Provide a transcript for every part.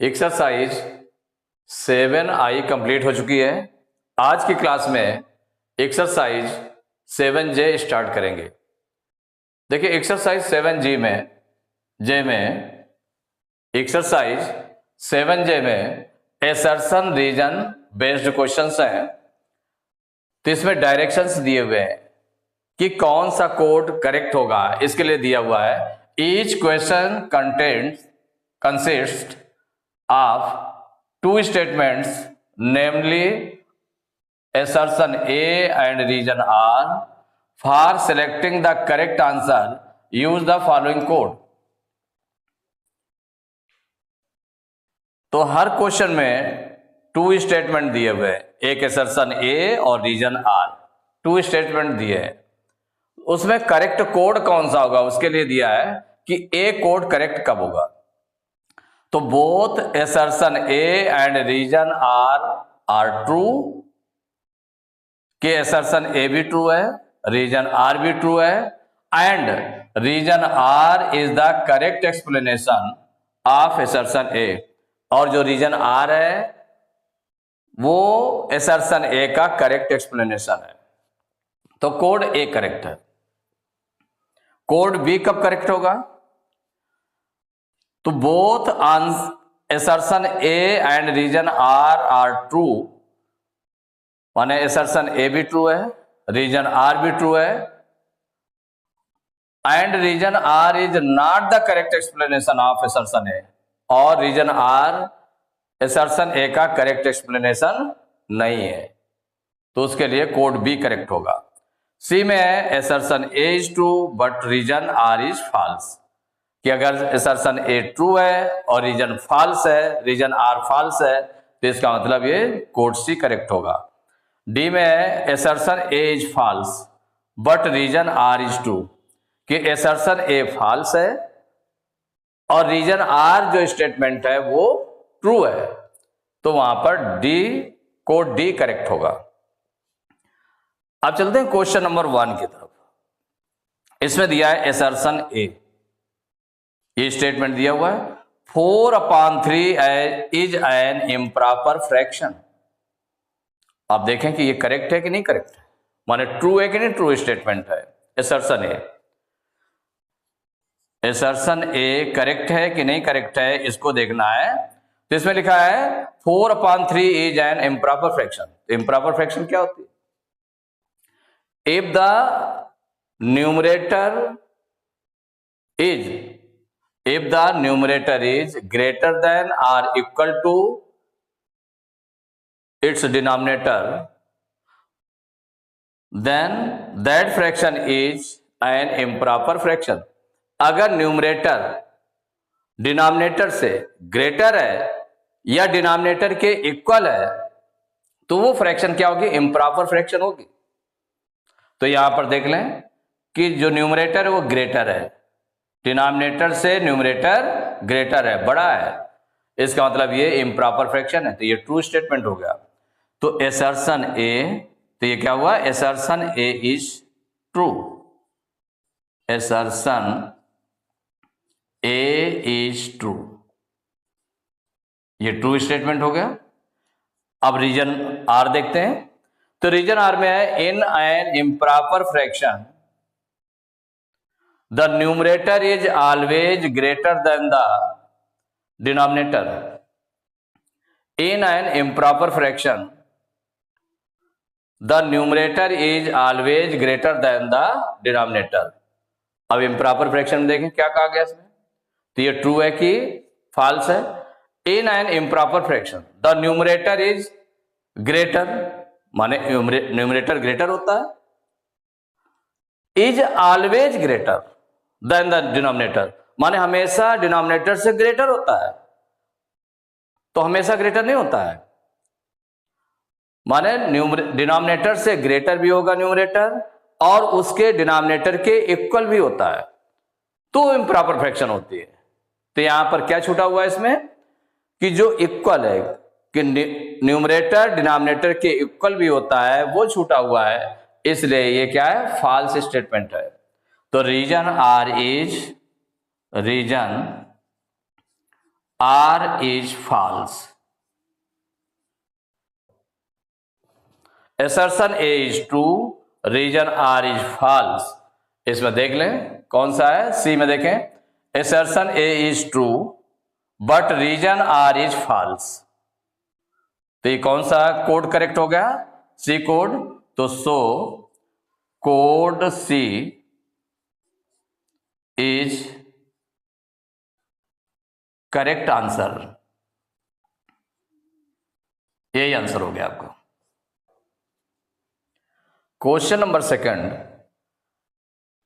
Exercise 7I complete हो चुकी है। आज की क्लास में एक्सरसाइज 7J स्टार्ट करेंगे। देखिए एक्सरसाइज 7J में एक्सरसाइज 7J में एसर्शन रीजन बेस्ड क्वेश्चंस हैं। तो इसमें डायरेक्शंस दिए हुए हैं कि कौन सा कोड करेक्ट होगा। इसके लिए दिया हुआ है each question consist of two statements, namely assertion A and region R. For selecting the correct answer, use the following code. तो हर क्वेश्चन में टू स्टेटमेंट दिए हुए हैं, एक एसर्शन ए और रीजन आर, टू स्टेटमेंट दिए हैं। उसमें करेक्ट कोड कौन सा होगा उसके लिए दिया है कि ए कोड करेक्ट कब होगा। तो both assertion A and reason R true, के एसर्शन ए भी ट्रू है, रीजन आर भी ट्रू है, and reason R is the correct explanation of assertion A, और जो रीजन आर है वो एसर्शन ए का करेक्ट एक्सप्लेनेशन है। तो कोड ए करेक्ट है। कोड बी कब करेक्ट होगा? तो both assertion A and reason R true, माने एसर्शन ए भी ट्रू है, रीजन आर भी ट्रू है, and reason R is not the correct explanation of assertion A, और रीजन आर एसर्शन ए का करेक्ट एक्सप्लेनेशन नहीं है। तो उसके लिए कोड बी करेक्ट होगा। सी में है assertion A is true but reason R is false, कि अगर एसर्शन ए ट्रू है और रीजन फॉल्स है, रीजन आर फॉल्स है, तो इसका मतलब ये कोड सी करेक्ट होगा। डी में है assertion A is false but reason R is true, कि एसर्शन ए फॉल्स है और रीजन आर जो स्टेटमेंट है वो ट्रू है। तो वहां पर डी, कोड डी करेक्ट होगा। अब चलते हैं क्वेश्चन नंबर 1 की तरफ। इसमें दिया है एसर्शन ए, ये स्टेटमेंट दिया हुआ है 4/3 इज एन इम्प्रॉपर फ्रैक्शन। आप देखें कि ये करेक्ट है कि नहीं करेक्ट है, माने ट्रू है कि नहीं ट्रू स्टेटमेंट है। Assertion A, assertion A correct है कि नहीं करेक्ट है, इसको देखना है। तो इसमें लिखा है 4/3 is an improper fraction. Improper fraction क्या होती है? If the numerator is greater than or equal to its denominator, then that fraction is an improper fraction. अगर न्यूमरेटर डिनोमिनेटर से ग्रेटर है या डिनोमिनेटर के इक्वल है तो वो फ्रैक्शन क्या होगी? इम्प्रॉपर फ्रैक्शन होगी। तो यहां पर देख लें कि जो न्यूमरेटर है वो ग्रेटर है, डिनोमिनेटर से न्यूमरेटर ग्रेटर है, बड़ा है, इसका मतलब ये इम्प्रॉपर फ्रैक्शन है। तो ये ट्रू स्टेटमेंट हो गया। तो एसर्शन ए, तो ये क्या हुआ? Assertion A is true, assertion A is true, ये ट्रू स्टेटमेंट हो गया। अब रीजन आर देखते हैं। तो रीजन आर में है in an improper fraction the numerator is always greater than the denominator. In an improper fraction, the numerator is always greater than the denominator. अब improper fraction में देखें क्या कहा गया इसमें। तो ये ट्रू है कि फॉल्स है? In an improper fraction, the numerator is greater, माने न्यूमरेटर ग्रेटर होता है, is always greater than the denominator, माने हमेशा डिनोमिनेटर से ग्रेटर होता है। तो हमेशा ग्रेटर नहीं होता है, माने डिनोमिनेटर से ग्रेटर भी होगा न्यूमरेटर, और उसके डिनोमिनेटर के इक्वल भी होता है, तो इम्प्रॉपर फ्रैक्शन होती है। तो यहां पर क्या छूटा हुआ है इसमें कि जो इक्वल है, कि न्यूमरेटर डिनोमिनेटर के इक्वल भी होता है, वो छूटा हुआ है, इसलिए ये क्या है? फॉल्स स्टेटमेंट है। तो reason R is R is false. Assertion A is true, reason R is false. इसमें देख लें कौन सा है, सी में देखें, assertion A is true but reason R is false. तो ये कौन सा कोड करेक्ट हो गया, सी कोड. तो so code C is correct answer. यही आंसर हो गया आपको. क्वेश्चन नंबर सेकंड,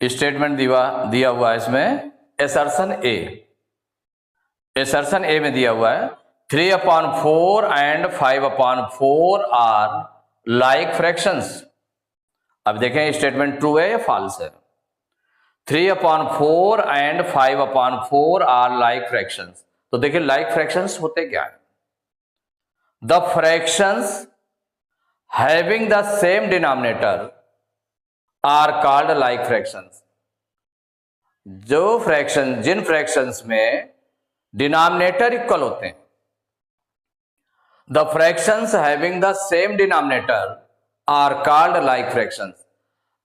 स्टेटमेंट दिया हुआ है इसमें एसर्शन ए. एसर्शन ए में दिया हुआ है 3/4 एंड 5/4 आर लाइक फ्रैक्शंस. अब देखें स्टेटमेंट ट्रू है या फॉल्स है. 3/4 एंड 5/4 आर लाइक फ्रैक्शंस. तो देखिए लाइक फ्रैक्शंस होते क्या है. The fractions having the same denominator are called like fractions. जो फ्रैक्शन, जिन फ्रैक्शंस में डिनोमिनेटर इक्वल होते हैं, the fractions having the same denominator are called like fractions.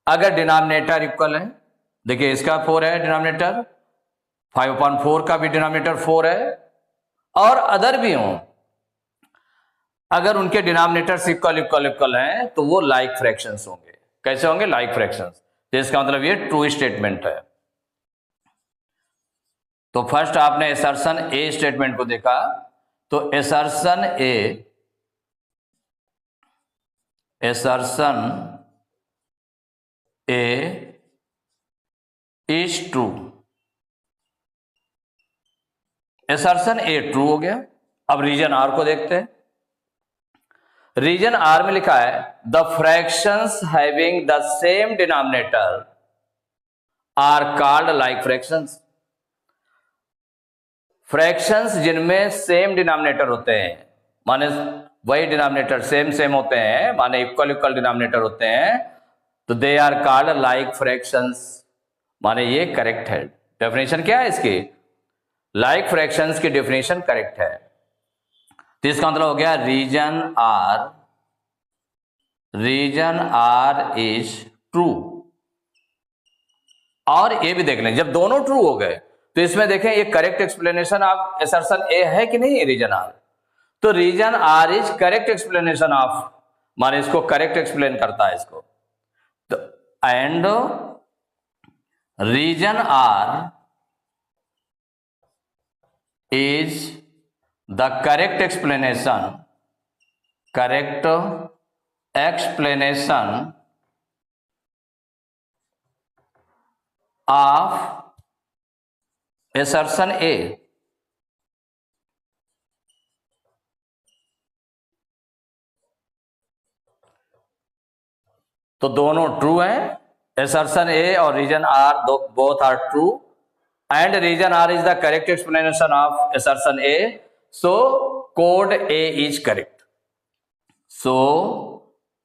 अगर डिनोमिनेटर इक्वल है, देखिए इसका 4 है डिनोमिनेटर, 5/4 का भी डिनोमिनेटर 4 है, और अदर भी हों, अगर उनके डिनोमिनेटर्स इक्वल हैं तो वो लाइक फ्रैक्शंस होंगे. कैसे होंगे, लाइक फ्रैक्शंस. तो इसका मतलब ये ट्रू स्टेटमेंट है. तो फर्स्ट आपने एसर्शन ए स्टेटमेंट को देखा. तो assertion A is true. Assertion A true हो गया. अब रीजन आर को देखते हैं. रीजन आर में लिखा है the fractions having the same denominator are called like fractions. Fractions जिनमें सेम डिनोमिनेटर होते हैं, माने वही डिनोमिनेटर सेम होते हैं, माने इक्वल डिनोमिनेटर होते हैं, तो they are called like fractions. माने ये करेक्ट है. डेफिनेशन क्या है इसकी, लाइक फ्रैक्शंस की डेफिनेशन करेक्ट है. तो इसका मतलब हो गया रीजन आर इज ट्रू. और ये भी देख लें, जब दोनों ट्रू हो गए तो इसमें देखें ये correct explanation of assertion A है कि नहीं, रीजन आर. तो reason R is correct explanation of, माने इसको करेक्ट एक्सप्लेन करता है इसको. तो and reason R is the correct explanation of assertion A. तो दोनों ट्रू हैं, assertion A और reason R both are true, and reason R is the correct explanation of assertion A. So code A is correct. So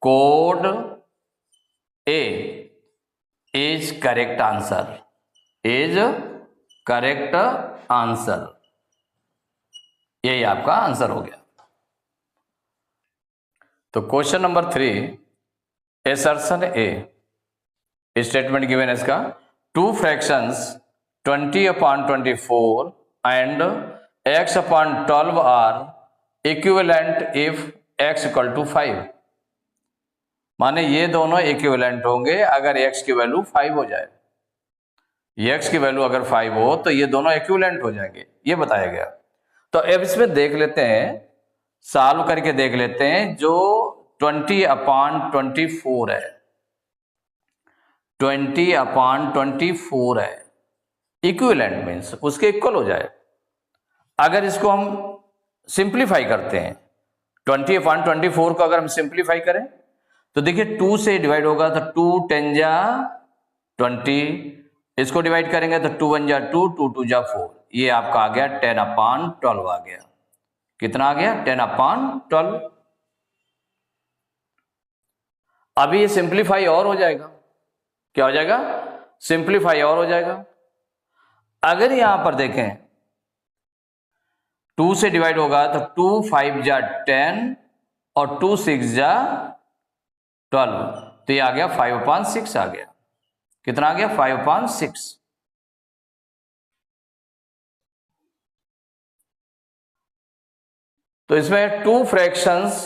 code A is correct answer. Is correct answer. यही आपका answer हो गया. तो question number 3, assertion A statement given है इसका. 2 fractions 20/24 and x/12 are equivalent if x = 5. माने ये दोनों इक्विवेलेंट होंगे अगर x की वैल्यू 5 हो जाए. x की वैल्यू अगर 5 हो तो ये दोनों इक्विवेलेंट हो जाएंगे, ये बताया गया. तो अब इसमें देख लेते हैं, सॉल्व करके देख लेते हैं. जो 20/24 है, 20/24 है, इक्विवेलेंट मीन्स उसके इक्वल हो जाए. अगर इसको हम सिंप्लीफाई करते हैं, 20/24 को अगर हम सिंप्लीफाई करें तो देखिए 2 से डिवाइड होगा तो 2 10 जा 20, इसको डिवाइड करेंगे तो 2 1 जा 2, 2 2 जा 4. ये आपका आ गया 10/12 आ गया. कितना आ गया, 10/12. अभी ये सिंप्लीफाई और हो जाएगा. क्या हो जाएगा, सिंप्लीफाई और हो जाएगा. अगर यहां पर देखें 2 से डिवाइड होगा तो 2 5 जा 10 और 2 6 जा 12, तो ये आ गया 5/6 आ गया। कितना आ गया? 5/6। तो इसमें 2 fractions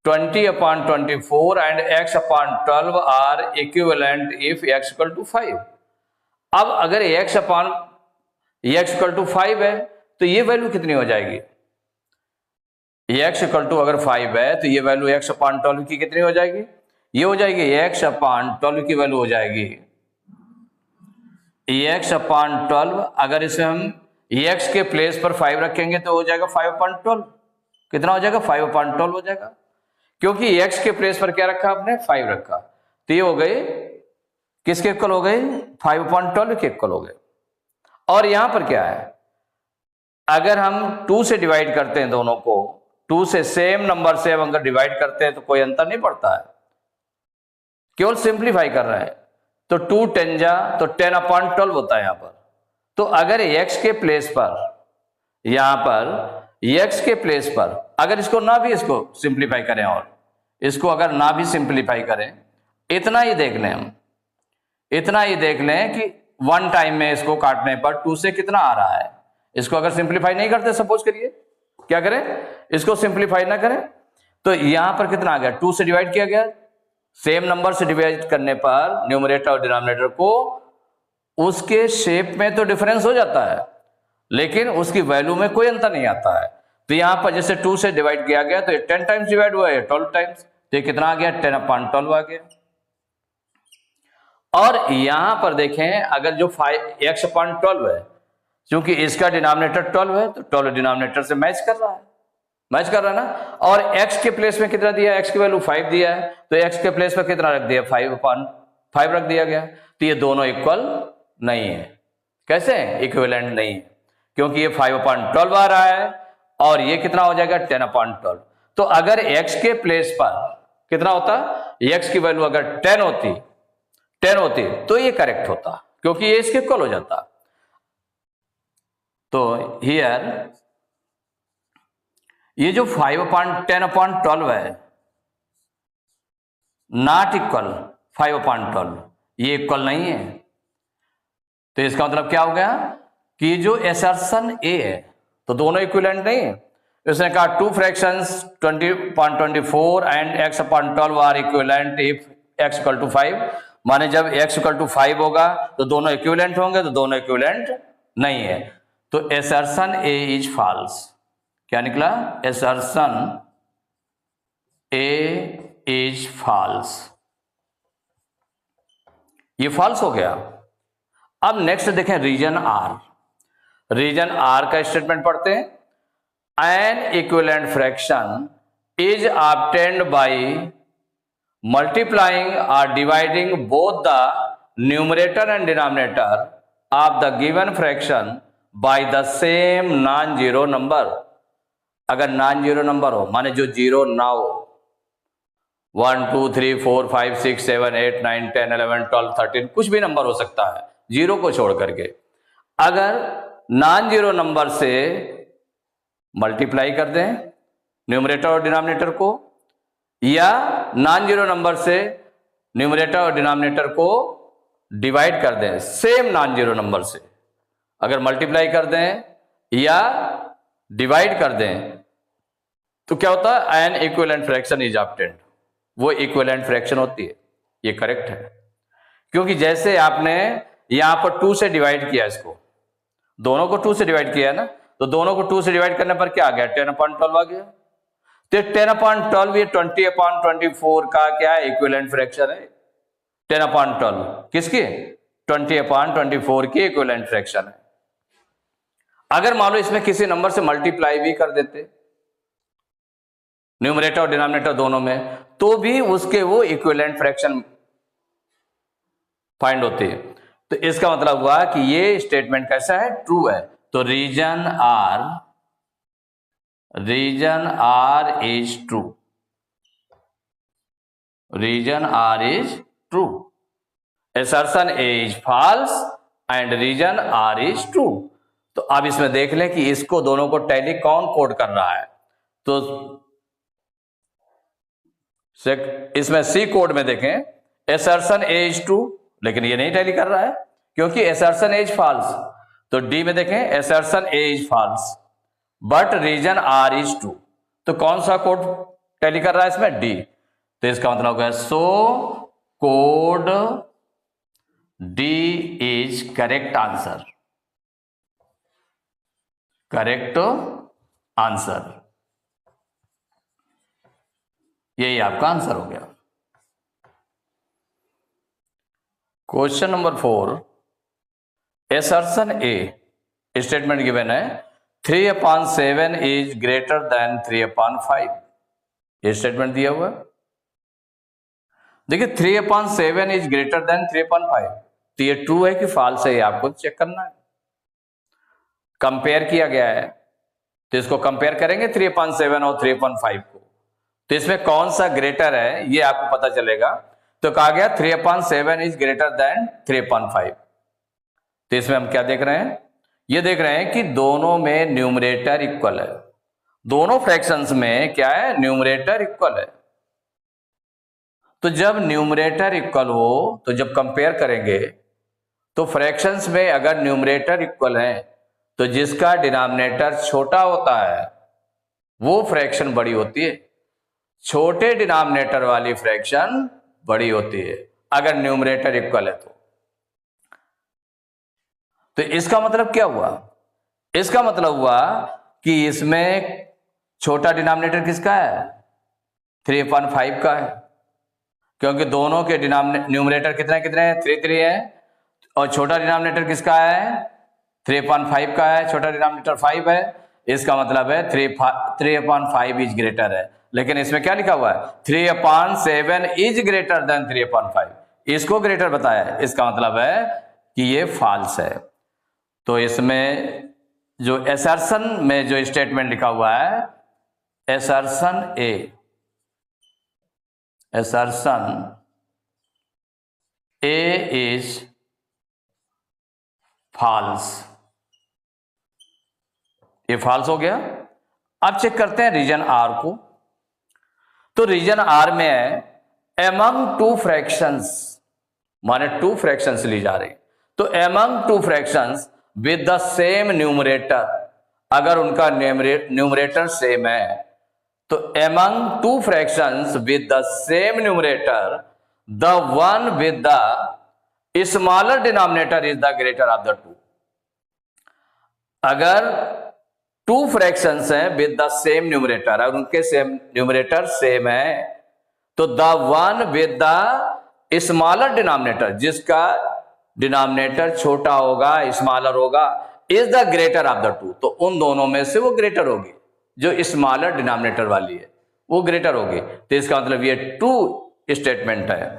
20/24 and x/12 are equivalent if x equal to 5। अब अगर x इक्वल टू 5 है तो ये वैल्यू कितनी हो जाएगी? x इक्वल टू अगर 5 है तो ये वैल्यू x/12 की कितनी हो जाएगी? ये हो जाएगी x/12 की वैल्यू हो जाएगी x/12। अगर इसे हम x के प्लेस पर 5 रखेंगे तो हो जाएगा 5/12। कितना हो जाएगा? 5/12 हो जाएगा, क्योंकि x के प्लेस पर क्या रखा आपने? 5 रखा। तो ये हो गए किसके इक्वल हो गए? 5/12 के इक्वल हो गए। और यहां पर क्या है, अगर हम 2 से डिवाइड करते हैं, दोनों को 2 से सेम नंबर से हम अगर डिवाइड करते हैं तो कोई अंतर नहीं पड़ता है, केवल सिंप्लीफाई कर रहे हैं। तो 2 10 जा तो 10/12 होता है यहां पर। तो अगर x के प्लेस पर, यहां पर x के प्लेस पर अगर इसको ना भी इसको सिंप्लीफाई करें और इसको अगर ना भी सिंप्लीफाई करें, इतना ही देख लें हम, इतना ही देख लें कि 1 टाइम में इसको काटने पर 2 से कितना आ रहा है। इसको अगर सिंप्लीफाई नहीं करते, सपोज करिए क्या करें, इसको सिंप्लीफाई ना करें, तो यहां पर कितना आ गया? 2 से डिवाइड किया गया। सेम नंबर से डिवाइड करने पर न्यूमरेटर और डिनोमिनेटर को उसके शेप में तो डिफरेंस हो जाता है, लेकिन उसकी वैल्यू में कोई अंतर नहीं आता है। तो यहां पर जैसे 2 से डिवाइड किया गया तो ये 10 टाइम्स डिवाइड हुआ है, 12 टाइम्स, तो ये कितना आ गया? 10/12 आ गया। और यहां पर देखें, अगर जो x/12 है, क्योंकि इसका डिनोमिनेटर 12 है तो 12 डिनोमिनेटर से मैच कर रहा है, मैच कर रहा है ना। और x के प्लेस में कितना दिया? x की वैल्यू 5 दिया है, तो x के प्लेस पर कितना रख दिया? 5/5 रख दिया गया। तो ये दोनों इक्वल नहीं है। कैसे? इक्विवेलेंट नहीं है, क्योंकि ये 5/12 आ रहा है और ये कितना हो जाएगा? 10/12। तो अगर x के प्लेस पर कितना होता? x की वैल्यू अगर 10 होती तो ये करेक्ट होता, क्योंकि ये इसके इक्वल हो जाता। तो हियर ये जो 10/12 है, नॉट इक्वल 5/12, ये इक्वल नहीं है। तो इसका मतलब क्या हो गया कि जो एसर्शन ए है तो दोनों इक्विवेलेंट नहीं है। उसने कहा 2 fractions 20/24 and x/12 are equivalent if x equal to 5। माने जब x इक्वल टू 5 होगा तो दोनों इक्विवेलेंट होंगे, तो दोनों इक्विवेलेंट नहीं है। तो एसर्शन ए इज फॉल्स। क्या निकला? एसर्शन ए इज फॉल्स, ये फॉल्स हो गया। अब नेक्स्ट देखें रीजन आर। रीजन आर का स्टेटमेंट पढ़ते हैं। An equivalent fraction is obtained by multiplying और dividing both the numerator and denominator of the given fraction by the same non zero number. अगर नॉन जीरो नंबर हो, माने जो zero ना हो, 1 2 3 4 5 6 7 8 9 10 11 12 13 कुछ भी नंबर हो सकता है जीरो को छोड़ करके। अगर नॉन जीरो नंबर से मल्टीप्लाई कर दें न्यूमरेटर और डिनोमिनेटर को, या नॉन जीरो नंबर से न्यूमरेटर और डिनोमिनेटर को डिवाइड कर दें सेम नॉन जीरो नंबर से, अगर मल्टीप्लाई कर दें या डिवाइड कर दें तो क्या होता है? N equivalent fraction is obtained, वो इक्विवेलेंट फ्रैक्शन होती है। ये करेक्ट है, क्योंकि जैसे आपने यहां पर 2 से डिवाइड किया, इसको दोनों को 2 से डिवाइड किया है ना, तो दोनों को 2 से डिवाइड करने पर क्या आ गया? 10/12 आ गया। तो 10/12 ये 20/24 का क्या है? इक्विवेलेंट फ्रैक्शन है। 10/12 किसकी? 20/24 की इक्विवेलेंट फ्रैक्शन है। अगर मान लो इसमें किसी नंबर से मल्टीप्लाई भी कर देते न्यूमरेटर और डिनोमिनेटर दोनों में, तो भी उसके वो इक्विवेलेंट फ्रैक्शन फाइंड होती है। तो इसका मतलब हुआ कि ये स्टेटमेंट कैसा है? ट्रू है। तो reason R is true, reason R is true, assertion A is false and region R is true। तो अब इसमें देख लें कि इसको दोनों को टैली कौन कोड कर रहा है। तो इसमें सी कोड में देखें एसर्शन ए इज ट्रू, लेकिन ये नहीं टैली कर रहा है क्योंकि एसर्शन ए इज फॉल्स। तो डी में देखें assertion A is false but reason R is true, तो कौन सा कोड टैली कर रहा है इसमें? डी। तो इसका मतलब है सो code D is correct answer, correct answer, यही आपका आंसर हो गया। Question number 4, assertion A statement given है 3/7 इज ग्रेटर देन 3/5, ये स्टेटमेंट दिया हुआ है। देखिए 3/7 इज ग्रेटर देन 3/5, तो ये ट्रू है कि फॉल्स है, ये आपको चेक करना है। कंपेयर किया गया है तो इसको कंपेयर करेंगे 3/7 और 3/5 को, तो इसमें कौन सा ग्रेटर है ये आपको पता चलेगा। तो कहा गया 3/7 इज ग्रेटर देन 3/5, तो इसमें हम क्या देख रहे हैं? ये देख रहे हैं कि दोनों में न्यूमरेटर इक्वल है, दोनों फ्रैक्शंस में क्या है? न्यूमरेटर इक्वल है। तो जब न्यूमरेटर इक्वल हो तो जब कंपेयर करेंगे तो फ्रैक्शंस में अगर न्यूमरेटर इक्वल है तो जिसका डिनोमिनेटर छोटा होता है वो फ्रैक्शन बड़ी होती है, छोटे डिनोमिनेटर वाली फ्रैक्शन बड़ी होती है अगर न्यूमरेटर इक्वल है तो इसका मतलब क्या हुआ? इसका मतलब हुआ कि इसमें छोटा डिनोमिनेटर किसका है? 3/5 का है, क्योंकि दोनों के न्यूमरेटर कितने कितने हैं? 3 है, और छोटा डिनोमिनेटर किसका है? 3/5 का है, छोटा डिनोमिनेटर 5 है। इसका मतलब है 3/5 इज ग्रेटर है, लेकिन इसमें क्या लिखा हुआ है? 3/7 इज ग्रेटर देन 3/5, इसको ग्रेटर बताया है, इसका मतलब है कि ये फॉल्स है। तो इसमें जो एसर्शन में जो स्टेटमेंट लिखा हुआ है assertion A, assertion A is false, ये फॉल्स हो गया। अब चेक करते हैं रीजन आर को। तो रीजन आर में है एमंग टू फ्रैक्शंस, माने 2 फ्रैक्शंस ली जा रही, तो among 2 fractions with the same numerator, अगर उनका न्यूमरेटर सेम है तो among 2 fractions with the same numerator the one with the smaller denominator is the greater of the 2। अगर 2 फ्रैक्शंस हैं विद द सेम न्यूमरेटर, अगर उनके सेम न्यूमरेटर सेम है तो the one with the smaller denominator, जिसका denominator छोटा होगा, smaller होगा, is the greater of the 2, तो उन दोनों में से वो ग्रेटर होगी, जो स्मॉलर डिनोमिनेटर वाली है वो ग्रेटर होगी। तो इसका मतलब ये ट्रू स्टेटमेंट है।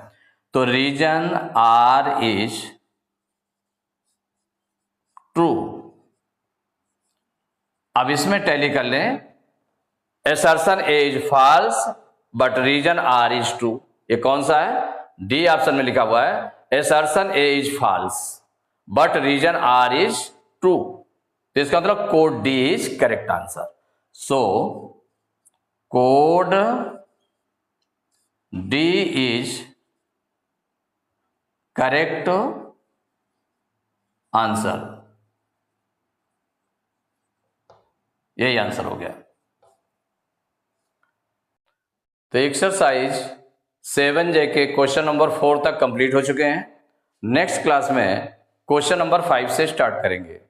तो रीजन आर इज ट्रू। अब इसमें टैली कर लें assertion A is false but reason R is true, ये कौन सा है? डी ऑप्शन में लिखा हुआ है assertion A is false but reason R is true, तो इसका मतलब code D is correct answer. So code D is correct answer, यही आंसर हो गया। तो एक्सरसाइज 7J के क्वेश्चन नंबर 4 तक कंप्लीट हो चुके हैं। नेक्स्ट क्लास में क्वेश्चन नंबर 5 से स्टार्ट करेंगे।